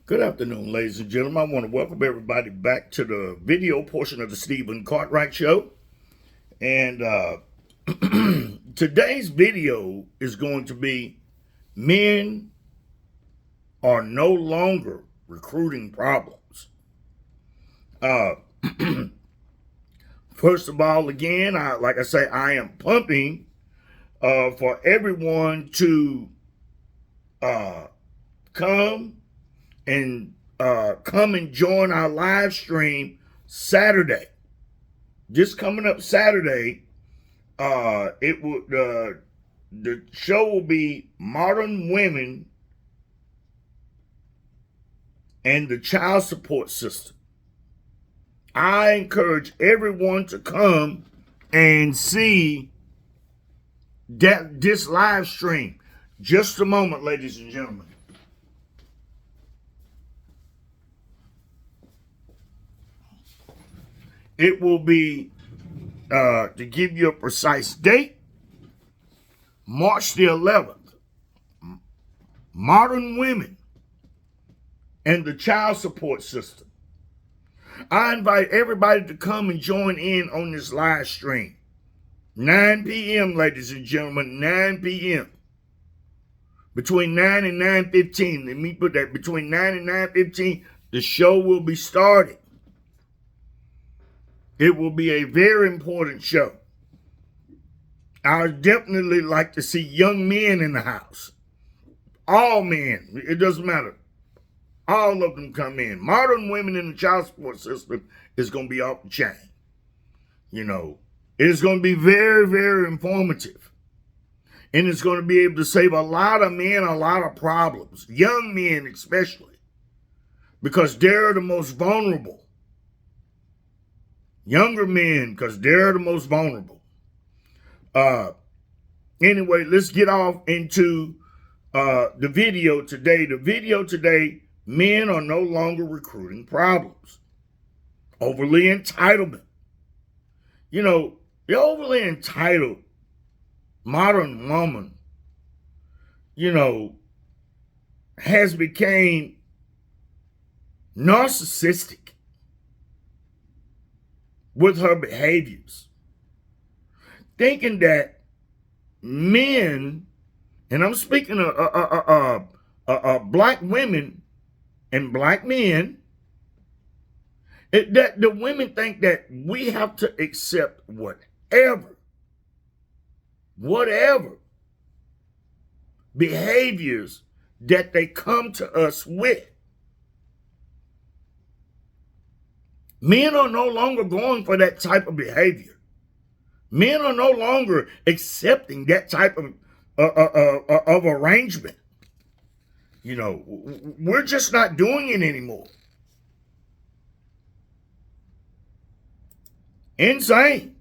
Good afternoon, ladies and gentlemen. I want to welcome everybody back to the video portion of the Stephen Cartwright Show. And today's video is going to be men are no longer recruiting problems. First of all, again, I am pumping for everyone to come and join our live stream Saturday. Just coming up Saturday, the show will be Modern Women and the Child Support System. I encourage everyone to come and see this live stream. Just a moment, ladies and gentlemen. It will be, to give you a precise date, March the 11th. Modern Women and the Child Support System. I invite everybody to come and join in on this live stream. 9 p.m., ladies and gentlemen, 9 p.m. Between 9 and 9:15. Let me put that. Between 9 and 9:15, the show will be starting. It will be a very important show. I would definitely like to see young men in the house. All men. It doesn't matter. All of them come in. Modern Women in the Child Support System is going to be off the chain. You know, it is going to be very, very informative. And it's going to be able to save a lot of men a lot of problems. Young men especially. Because they're the most vulnerable. Younger men, because they're the most vulnerable. Anyway, let's get off into the video today. The video today, men are no longer recruiting problems. Overly entitlement. You know, the overly entitled modern woman, you know, has become narcissistic with her behaviors, thinking that men, and I'm speaking of black women and black men, that the women think that we have to accept whatever behaviors that they come to us with. Men are no longer going for that type of behavior. Men are no longer accepting that type of arrangement. You know, we're just not doing it anymore. Insane.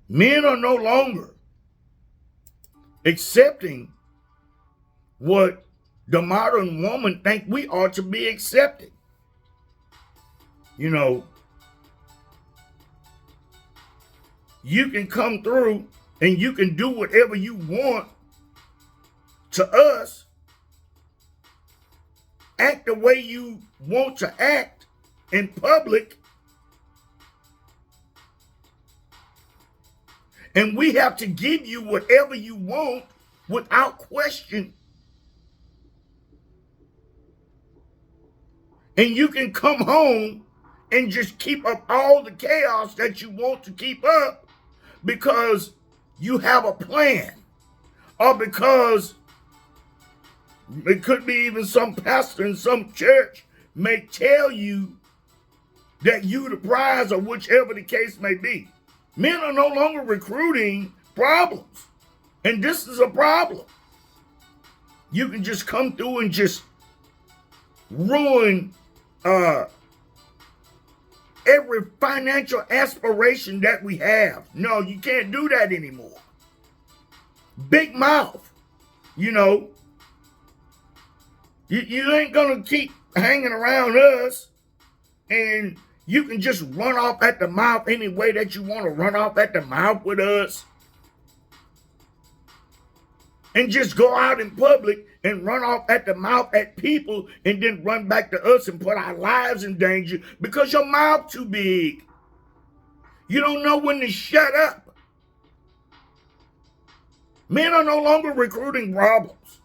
Men are no longer accepting what the modern woman think we ought to be accepting. You know, you can come through and you can do whatever you want to us, act the way you want to act in public, and we have to give you whatever you want without question. And you can come home and just keep up all the chaos that you want to keep up because you have a plan, or because it could be even some pastor in some church may tell you that you the prize, or whichever the case may be. Men are no longer recruiting problems, and this is a problem. You can just come through and just ruin every financial aspiration that we have. No, you can't do that anymore. Big mouth. You know, you ain't gonna keep hanging around us and you can just run off at the mouth any way that you want to run off at the mouth with us. And just go out in public and run off at the mouth at people and then run back to us and put our lives in danger because your mouth too big. You don't know when to shut up. Men are no longer recruiting problems.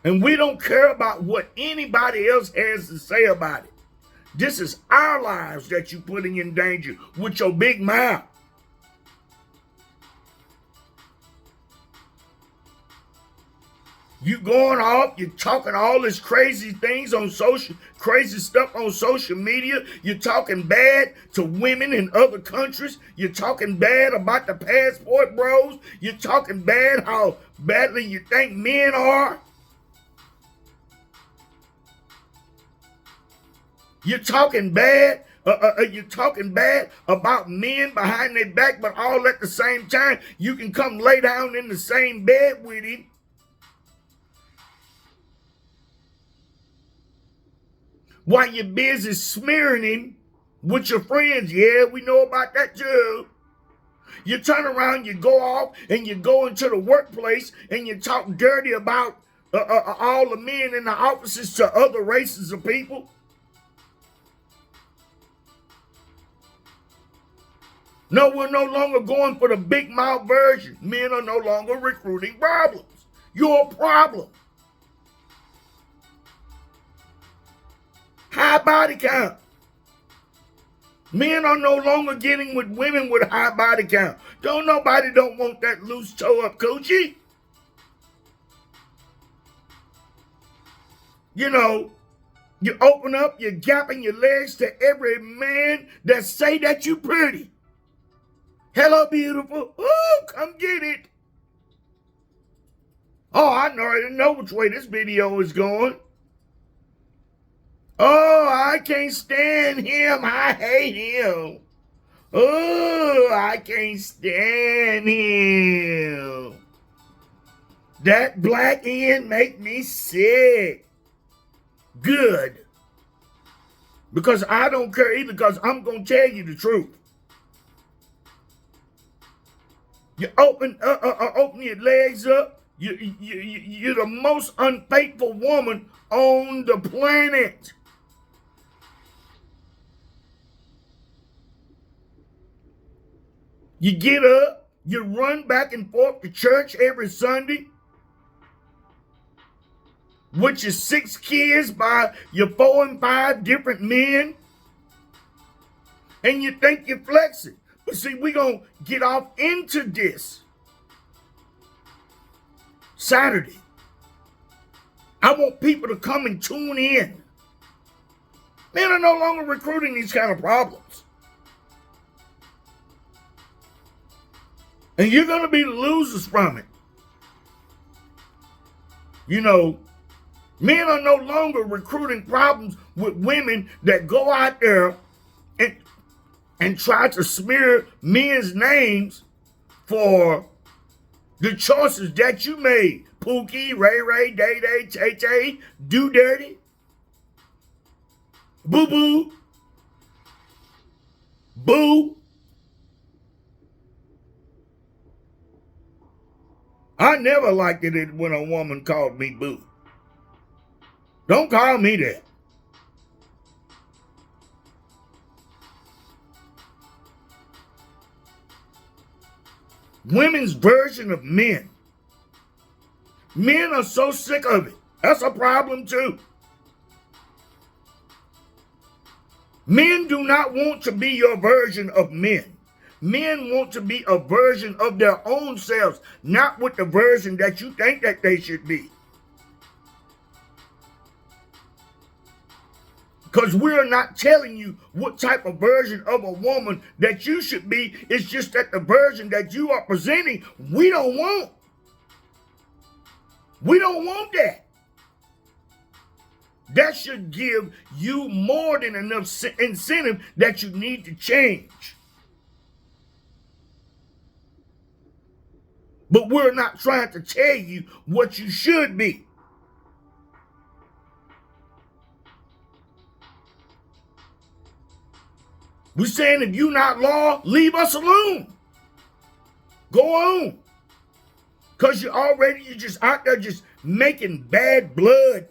And we don't care about what anybody else has to say about it. This is our lives that you're putting in danger with your big mouth. You going off, you're talking all this crazy things on crazy stuff on social media. You're talking bad to women in other countries. You're talking bad about the passport bros. You're talking bad how badly you think men are. You're talking bad. You're talking bad about men behind their back, but all at the same time, you can come lay down in the same bed with him. While you're busy smearing him with your friends. Yeah, we know about that too. You turn around, you go off, and you go into the workplace, and you talk dirty about all the men in the offices to other races of people. No, we're no longer going for the big mouth version. Men are no longer recruiting problems. You're a problem. High body count. Men are no longer getting with women with high body count. Nobody don't want that loose toe up coochie. You know, you open up, you're gapping your legs to every man that say that you pretty. Hello, beautiful. Ooh, come get it. Oh, I already know which way this video is going. Oh, I can't stand him. I hate him. Oh, I can't stand him. That black end make me sick. Good. Because I don't care either, because I'm going to tell you the truth. You open your legs up. You're the most unfaithful woman on the planet. You get up, you run back and forth to church every Sunday with your 6 kids by your 4 and 5 different men, and you think you're flexing. But see, we're going to get off into this Saturday. I want people to come and tune in. Men are no longer recruiting these kind of problems. And you're going to be the losers from it. You know, men are no longer recruiting problems with women that go out there and try to smear men's names for the choices that you made. Pookie, Ray Ray, Day Day, Tay Tay, Do Dirty, Boo Boo, Boo. I never liked it when a woman called me boo. Don't call me that. Women's version of men. Men are so sick of it. That's a problem too. Men do not want to be your version of men. Men want to be a version of their own selves, not with the version that you think that they should be. Because we're not telling you what type of version of a woman that you should be. It's just that the version that you are presenting, we don't want. We don't want that. That should give you more than enough incentive that you need to change. But we're not trying to tell you what you should be. We're saying if you're not law, leave us alone. Go on. Because you're just out there just making bad blood.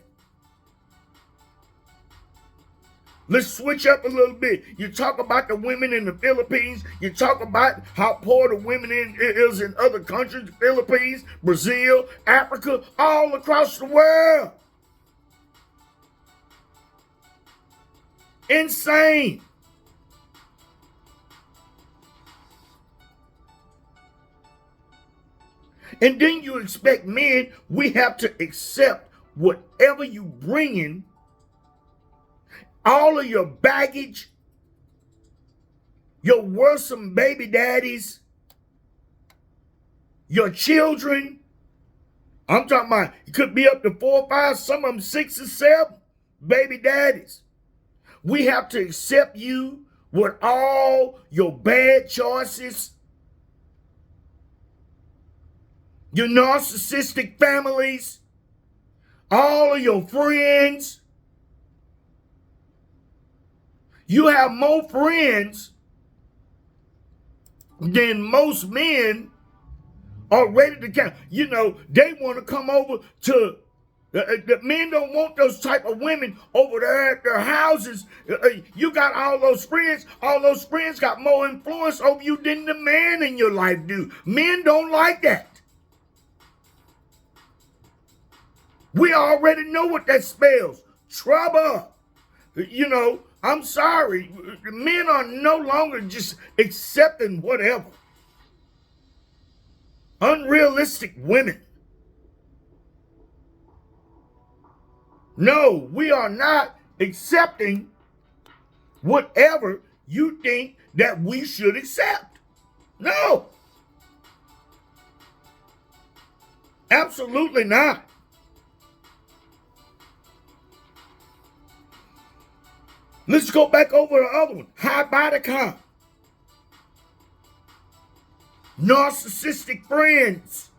Let's switch up a little bit. You talk about the women in the Philippines. You talk about how poor the women is in other countries, the Philippines, Brazil, Africa, all across the world. Insane. And then you expect men, we have to accept whatever you bring in, all of your baggage, your worrisome baby daddies, your children. I'm talking about, it could be up to 4 or 5, some of them 6 or 7 baby daddies. We have to accept you with all your bad choices, your narcissistic families, all of your friends. You have more friends than most men are ready to count. You know, they want to come over to, the men don't want those type of women over there at their houses. You got all those friends got more influence over you than the man in your life do. Men don't like that. We already know what that spells. Trouble. You know, I'm sorry. Men are no longer just accepting whatever. Unrealistic women. No, we are not accepting whatever you think that we should accept. No. Absolutely not. Let's go back over the other one. High body count. Narcissistic friends.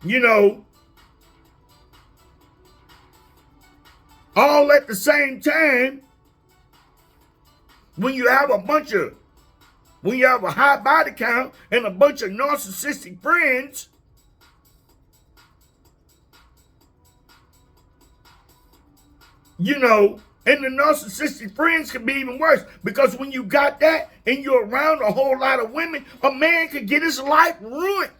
You know, all at the same time, when you have a high body count and a bunch of narcissistic friends, you know, and the narcissistic friends can be even worse, because when you got that and you're around a whole lot of women, a man could get his life ruined.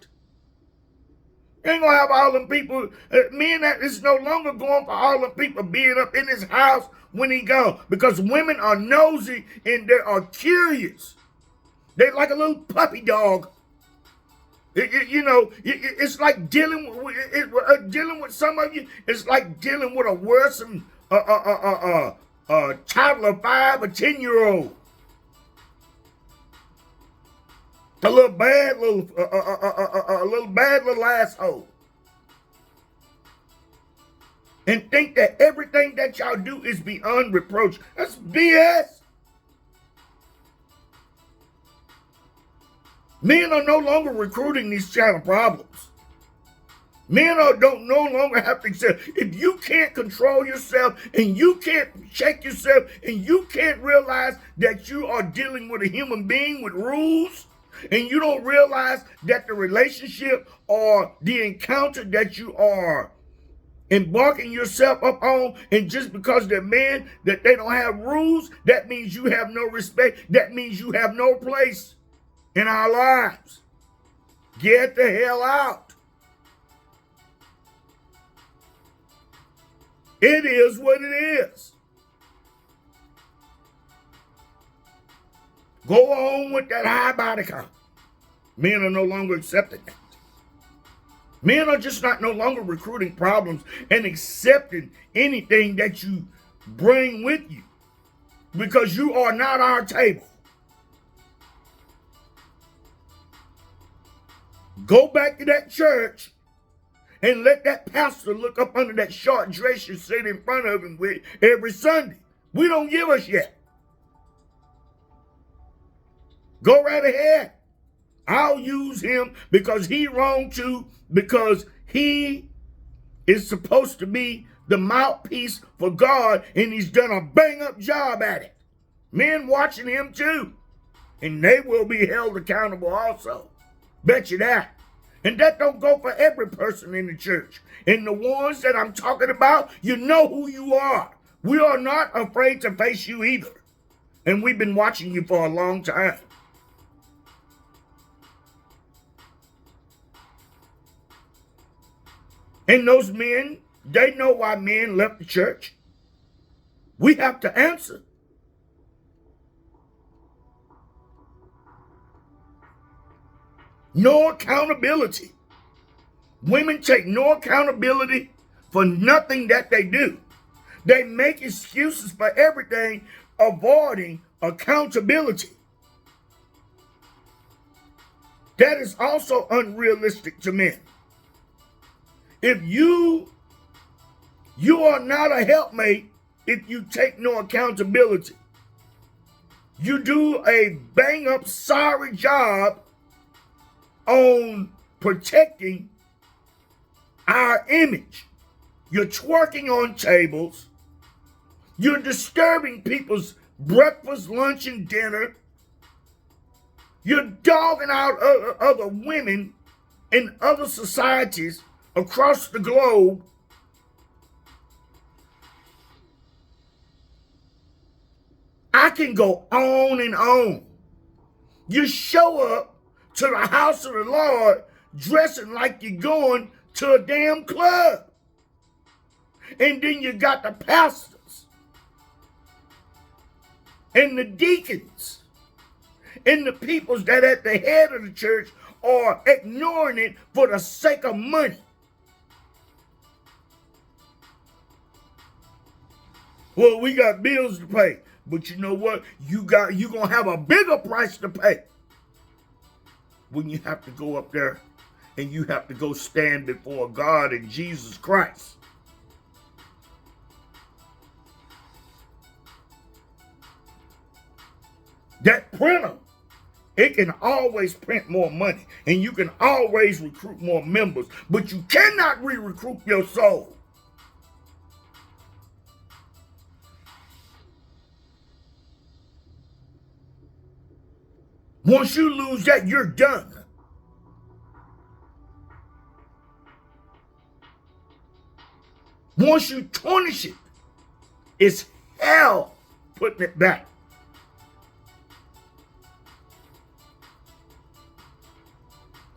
You ain't gonna have all them people, men that is no longer going for all them people being up in his house when he gone, because women are nosy and they are curious. They're like a little puppy dog. You know, it's like dealing with some of you. It's like dealing with a worrisome toddler, 5 or 10-year-old, a little bad little asshole, and think that everything that y'all do is beyond reproach. That's BS. Men are no longer recruiting these kind of problems. Men don't no longer have to accept. If you can't control yourself and you can't check yourself and you can't realize that you are dealing with a human being with rules, and you don't realize that the relationship or the encounter that you are embarking yourself up on, and just because they're men, that they don't have rules, that means you have no respect. That means you have no place in our lives. Get the hell out. It is what it is. Go on with that high body count. Men are no longer accepting that. Men are just no longer recruiting problems and accepting anything that you bring with you, because you are not our table. Go back to that church and let that pastor look up under that short dress you sit in front of him with every Sunday. We don't give a shit. Go right ahead. I'll use him because he wrong too, because he is supposed to be the mouthpiece for God, and he's done a bang-up job at it. Men watching him too, and they will be held accountable also. Bet you that. And that don't go for every person in the church. And the ones that I'm talking about, you know who you are. We are not afraid to face you either. And we've been watching you for a long time. And those men, they know why men left the church. We have to answer. No accountability. Women take no accountability for nothing that they do. They make excuses for everything, avoiding accountability. That is also unrealistic to men. If you are not a helpmate if you take no accountability. You do a bang up sorry job on protecting our image. You're twerking on tables. You're disturbing people's breakfast, lunch, and dinner. You're dogging out other women in other societies across the globe. I can go on and on. You show up to the house of the Lord dressing like you're going to a damn club. And then you got the pastors and the deacons and the peoples that at the head of the church are ignoring it for the sake of money. Well, we got bills to pay. But you know what? You're going to have a bigger price to pay when you have to go up there and you have to go stand before God and Jesus Christ. That printer, it can always print more money and you can always recruit more members, but you cannot re-recruit your soul. Once you lose that, you're done. Once you tarnish it, it's hell putting it back.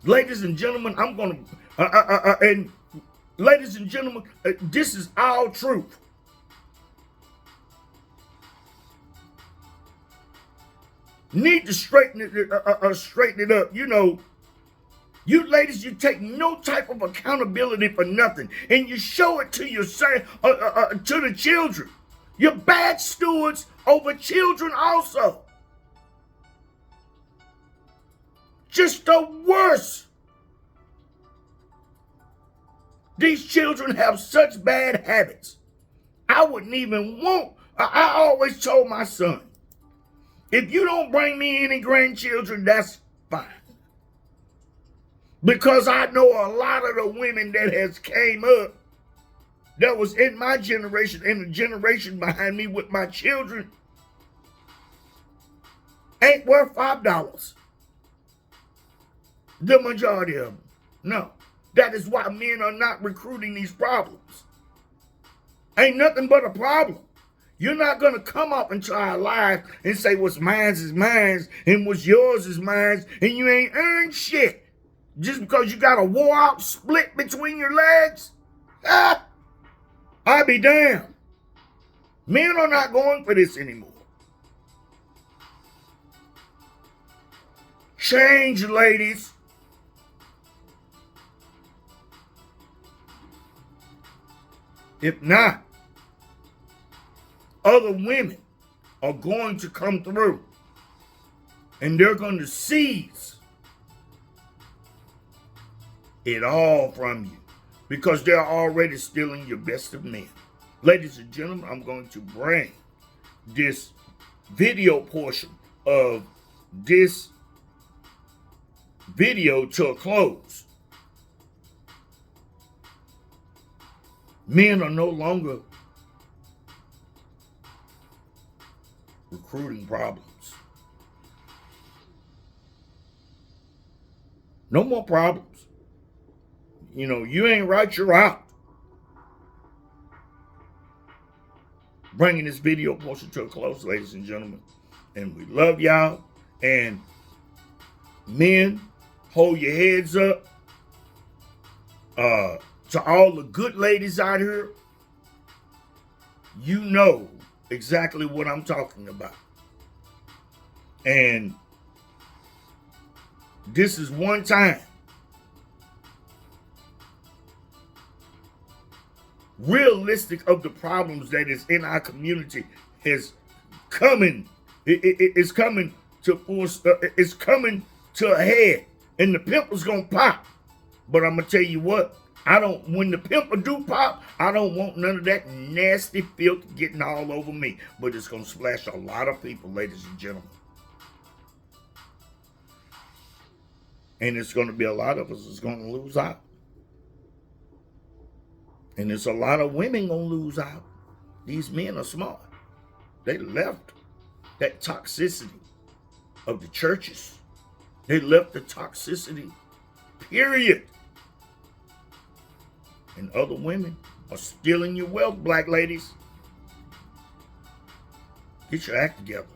Ladies and gentlemen, I'm going to, and ladies and gentlemen, this is all truth. Need to straighten it up. You know, you ladies, you take no type of accountability for nothing, and you show it to to the children. You're bad stewards over children also. Just the worst. These children have such bad habits. I wouldn't even want. I always told my son, if you don't bring me any grandchildren, that's fine. Because I know a lot of the women that has came up that was in my generation and the generation behind me with my children ain't worth $5. The majority of them. No. That is why men are not recruiting these problems. Ain't nothing but a problem. You're not going to come up into our lives and say what's mine is mine and what's yours is mine, and you ain't earned shit just because you got a wore out split between your legs. I'll be damned. Men are not going for this anymore. Change, ladies. If not, other women are going to come through and they're going to seize it all from you because they're already stealing your best of men. Ladies and gentlemen, I'm going to bring this video portion of this video to a close. Men are no longer recruiting problems. No more problems. you ain't right, you're out. Bringing this video portion to a close, ladies and gentlemen. And we love y'all. And men, hold your heads up. To all the good ladies out here, you know exactly what I'm talking about. And this is one time. Realistic of the problems that is in our community is coming. It's coming to force. It's coming to a head, and the pimple's gonna pop. But I'm gonna tell you what. When the pimple do pop, I don't want none of that nasty filth getting all over me. But it's gonna splash a lot of people, ladies and gentlemen. And it's gonna be a lot of us that's gonna lose out. And there's a lot of women gonna lose out. These men are smart. They left that toxicity of the churches. They left the toxicity, period. And other women are stealing your wealth, black ladies. Get your act together.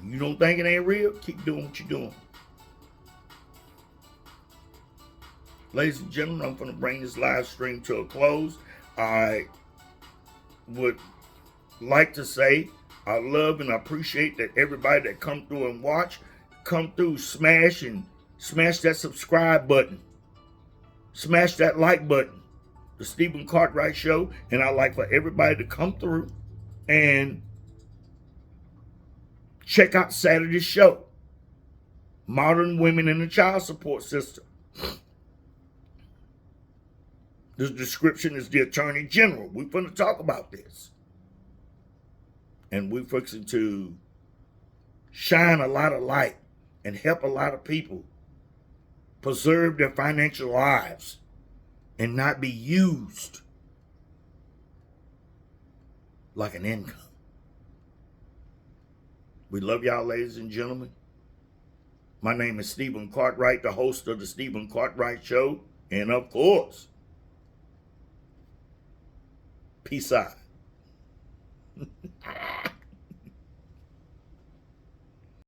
You don't think it ain't real? Keep doing what you're doing. Ladies and gentlemen, I'm going to bring this live stream to a close. I would like to say I love and I appreciate that everybody that come through and watch, come through, smash that subscribe button. Smash that like button. The Stephen Cartwright Show. And I'd like for everybody to come through and check out Saturday's show. Modern Women in the Child Support System. The description is the Attorney General. We're going to talk about this. And we're fixing to shine a lot of light and help a lot of people preserve their financial lives and not be used like an income. We love y'all, ladies and gentlemen. My name is Stephen Cartwright, the host of the Stephen Cartwright Show. And of course, peace out.